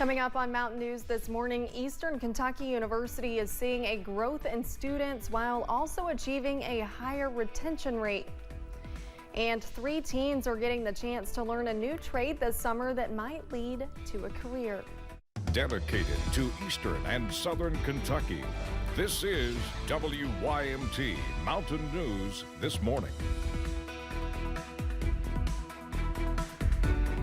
Coming up on Mountain News this morning, Eastern Kentucky University is seeing a growth in students while also achieving a higher retention rate. And 3 teens are getting the chance to learn a new trade this summer that might lead to a career. Dedicated to Eastern and Southern Kentucky, this is WYMT Mountain News this morning.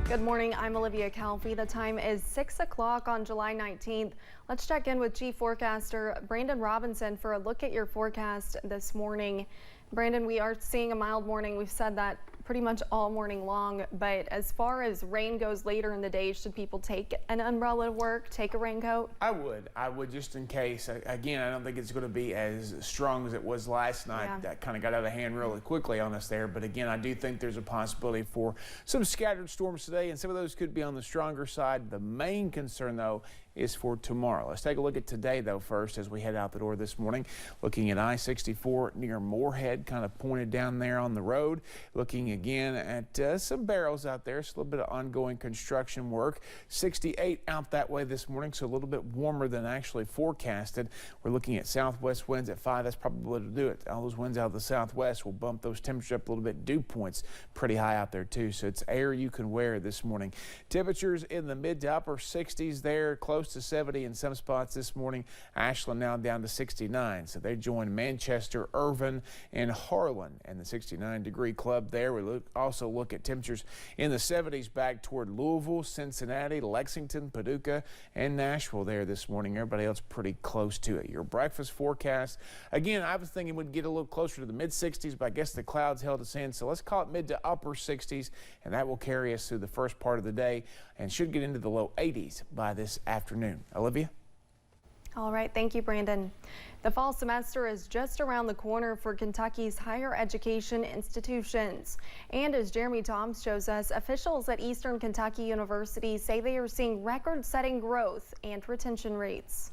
Good morning, I'm Olivia Calfee. The time is 6 o'clock on July 19th. Let's check in with Chief Forecaster Brandon Robinson for a look at your forecast this morning. Brandon, we are seeing a mild morning. We've said that pretty much all morning long, but as far as rain goes later in the day, should people take an umbrella to work, take a raincoat? I would just in case. Again, I don't think it's going to be as strong as it was last night. Yeah. That kind of got out of hand really quickly on us there, but again, I do think there's a possibility for some scattered storms today, and some of those could be on the stronger side. The main concern, though, is for tomorrow. Let's take a look at today, though, first, as we head out the door this morning. Looking at I-64 near Moorhead, kind of pointed down there on the road. Looking again at some barrels out there. It's a little bit of ongoing construction work. 68 out that way this morning, so a little bit warmer than actually forecasted. We're looking at southwest winds at 5. That's probably what will do it. All those winds out of the southwest will bump those temperatures up a little bit. Dew points pretty high out there, too, so it's air you can wear this morning. Temperatures in the mid to upper 60s there, close to 70 in some spots this morning. Ashland now down to 69, so they join Manchester, Irvin, and Harlan and the 69-degree club there. We also look at temperatures in the 70s back toward Louisville, Cincinnati, Lexington, Paducah, and Nashville there this morning. Everybody else pretty close to it. Your breakfast forecast, again, I was thinking we'd get a little closer to the mid-60s, but I guess the clouds held us in, so let's call it mid to upper 60s, and that will carry us through the first part of the day and should get into the low 80s by this afternoon. Olivia? All right, thank you, Brandon. The fall semester is just around the corner for Kentucky's higher education institutions. And as Jeremy Toms shows us, officials at Eastern Kentucky University say they are seeing record-setting growth and retention rates.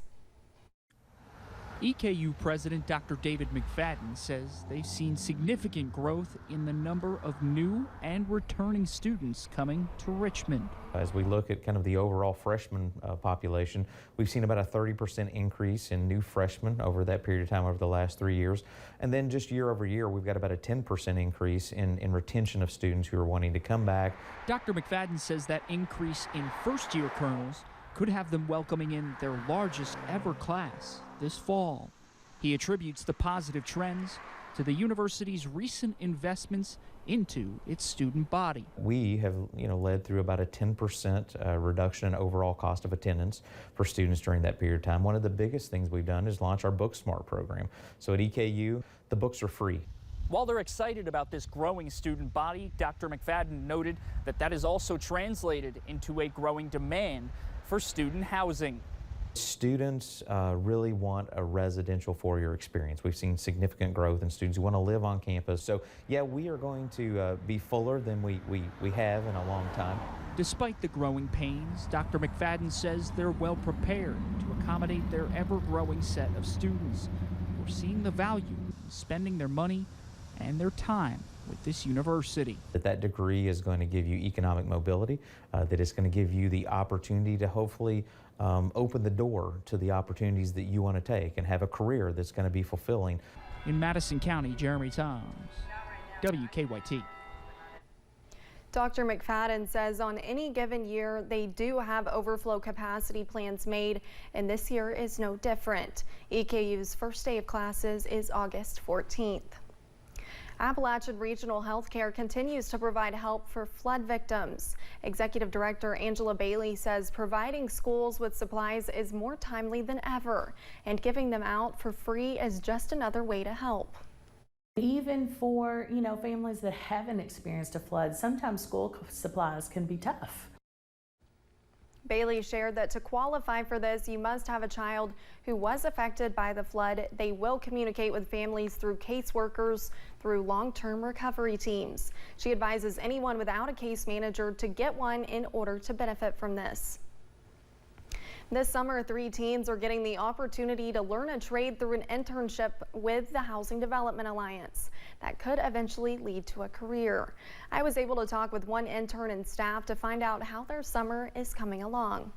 EKU President Dr. David McFadden says they've seen significant growth in the number of new and returning students coming to Richmond. As we look at kind of the overall freshman population, we've seen about a 30% increase in new freshmen over that period of time over the last 3 years. And then just year over year, we've got about a 10% increase in retention of students who are wanting to come back. Dr. McFadden says that increase in first-year colonels could have them welcoming in their largest ever class this fall. He attributes the positive trends to the university's recent investments into its student body. We have, led through about a 10% reduction in overall cost of attendance for students during that period of time. One of the biggest things we've done is launch our Book Smart program. So at EKU, the books are free. While they're excited about this growing student body, Dr. McFadden noted that is also translated into a growing demand for student housing. Students really want a residential four-year experience. We've seen significant growth in students who want to live on campus. So, yeah, we are going to be fuller than we have in a long time. Despite the growing pains, Dr. McFadden says they're well prepared to accommodate their ever-growing set of students who are seeing the value in spending their money and their time with this university. That degree is going to give you economic mobility, that it's going to give you the opportunity to hopefully open the door to the opportunities that you want to take and have a career that's going to be fulfilling. In Madison County, Jeremy Toms, WKYT. Dr. McFadden says on any given year, they do have overflow capacity plans made, and this year is no different. EKU's first day of classes is August 14th. Appalachian Regional Healthcare continues to provide help for flood victims. Executive Director Angela Bailey says providing schools with supplies is more timely than ever, and giving them out for free is just another way to help. Even for, families that haven't experienced a flood, sometimes school supplies can be tough. Bailey shared that to qualify for this, you must have a child who was affected by the flood. They will communicate with families through caseworkers, through long-term recovery teams. She advises anyone without a case manager to get one in order to benefit from this. This summer, 3 teens are getting the opportunity to learn a trade through an internship with the Housing Development Alliance. That could eventually lead to a career. I was able to talk with one intern and staff to find out how their summer is coming along.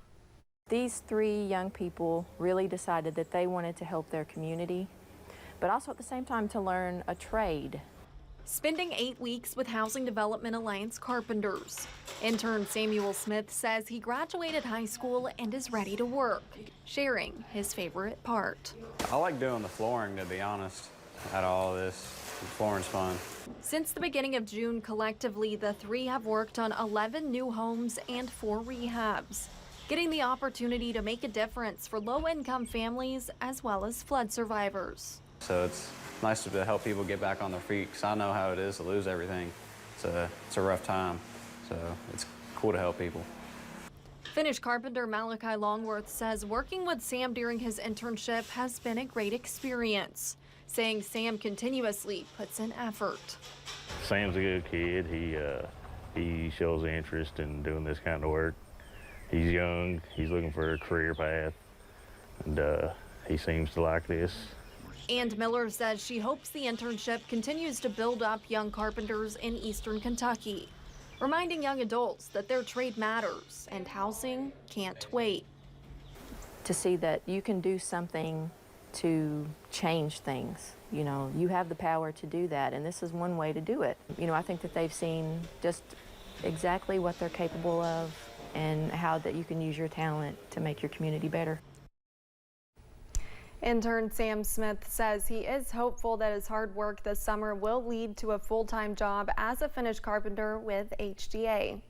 These 3 young people really decided that they wanted to help their community, but also at the same time to learn a trade. Spending 8 weeks with Housing Development Alliance carpenters. Intern Samuel Smith says he graduated high school and is ready to work, sharing his favorite part. I like doing the flooring, to be honest, out of all this. The flooring's fun. Since the beginning of June, collectively, the 3 have worked on 11 new homes and 4 rehabs, getting the opportunity to make a difference for low-income families as well as flood survivors. So it's nice to help people get back on their feet, because I know how it is to lose everything. It's a rough time, so it's cool to help people. Finnish carpenter Malachi Longworth says working with Sam during his internship has been a great experience, saying Sam continuously puts in effort. Sam's a good kid. He shows interest in doing this kind of work. He's young. He's looking for a career path, and he seems to like this. And Miller says she hopes the internship continues to build up young carpenters in eastern Kentucky, reminding young adults that their trade matters and housing can't wait. To see that you can do something to change things. You know, you have the power to do that, and this is one way to do it. You know, I think that they've seen just exactly what they're capable of and how that you can use your talent to make your community better. Intern Sam Smith says he is hopeful that his hard work this summer will lead to a full-time job as a Finnish carpenter with HDA.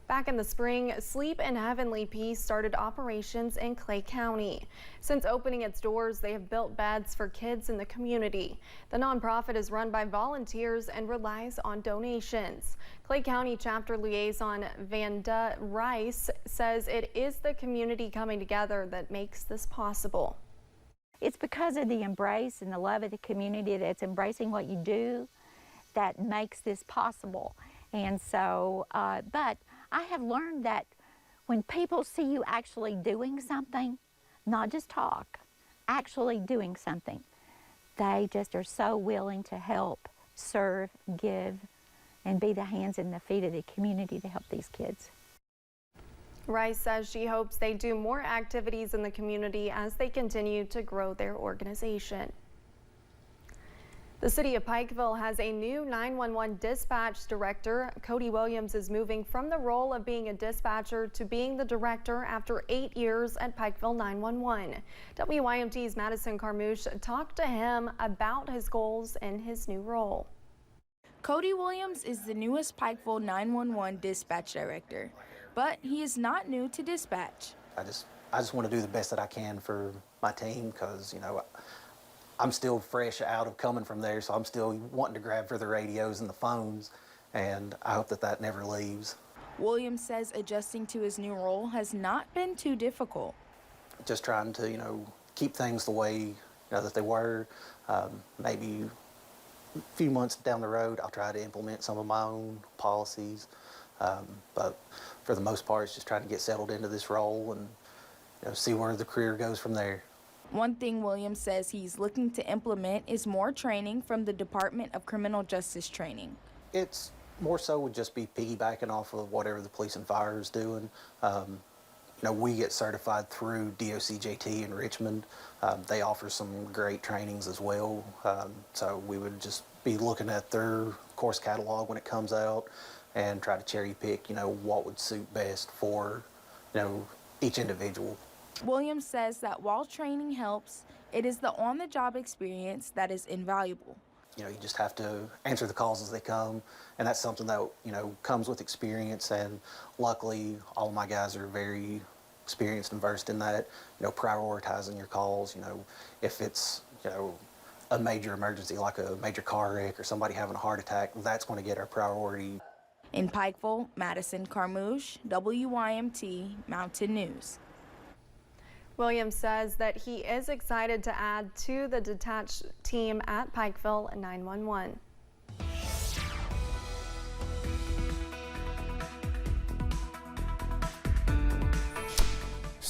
Back in the spring, Sleep in Heavenly Peace started operations in Clay County. Since opening its doors, they have built beds for kids in the community. The nonprofit is run by volunteers and relies on donations. Clay County chapter liaison Vanda Rice says it is the community coming together that makes this possible. It's because of the embrace and the love of the community that's embracing what you do that makes this possible. And so, but I have learned that when people see you actually doing something, not just talk, actually doing something, they just are so willing to help, serve, give, and be the hands and the feet of the community to help these kids. Rice says she hopes they do more activities in the community as they continue to grow their organization. The city of Pikeville has a new 911 dispatch director. Cody Williams is moving from the role of being a dispatcher to being the director after 8 years at Pikeville 911. WYMT's Madison Carmouche talked to him about his goals in his new role. Cody Williams is the newest Pikeville 911 dispatch director, but he is not new to dispatch. I just want to do the best that I can for my team, because, you know, I'm still fresh out of coming from there, so I'm still wanting to grab for the radios and the phones, and I hope that that never leaves. Williams says adjusting to his new role has not been too difficult. Just trying to, you know, keep things the way, you know, that they were. Maybe a few months down the road, I'll try to implement some of my own policies, but for the most part, it's just trying to get settled into this role and, you know, see where the career goes from there. One thing Williams says he's looking to implement is more training from the Department of Criminal Justice Training. It's more so would just be piggybacking off of whatever the police and fire is doing. You know, we get certified through DOCJT in Richmond. They offer some great trainings as well. So we would just be looking at their course catalog when it comes out and try to cherry pick, you know, what would suit best for, you know, each individual. Williams says that while training helps, it is the on-the-job experience that is invaluable. You know, you just have to answer the calls as they come, and that's something that, you know, comes with experience, and luckily all of my guys are very experienced and versed in that, you know, prioritizing your calls. You know, if it's, you know, a major emergency like a major car wreck or somebody having a heart attack, that's going to get our priority. In Pikeville, Madison Carmouche, WYMT Mountain News. Williams says that he is excited to add to the detached team at Pikeville 911.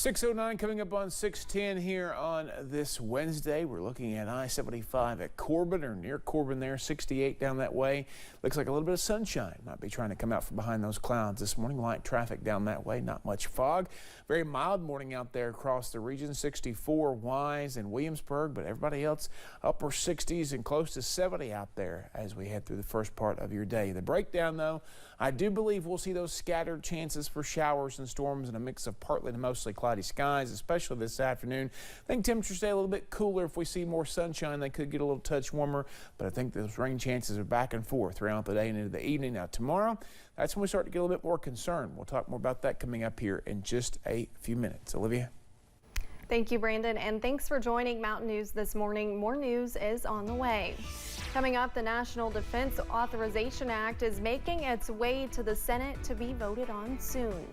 6:09 coming up on 6:10 here on this Wednesday. We're looking at I-75 at Corbin or near Corbin there, 68 down that way. Looks like a little bit of sunshine might be trying to come out from behind those clouds this morning. Light traffic down that way, not much fog. Very mild morning out there across the region, 64 Wise and Williamsburg, but everybody else upper 60s and close to 70 out there as we head through the first part of your day. The breakdown though, I do believe we'll see those scattered chances for showers and storms and a mix of partly to mostly cloudy skies, especially this afternoon. I think temperatures stay a little bit cooler. If we see more sunshine, they could get a little touch warmer, but I think those rain chances are back and forth throughout the day and into the evening. Now tomorrow, that's when we start to get a little bit more concerned. We'll talk more about that coming up here in just a few minutes. Olivia? Thank you, Brandon, and thanks for joining Mountain News this morning. More news is on the way. Coming up, the National Defense Authorization Act is making its way to the Senate to be voted on soon.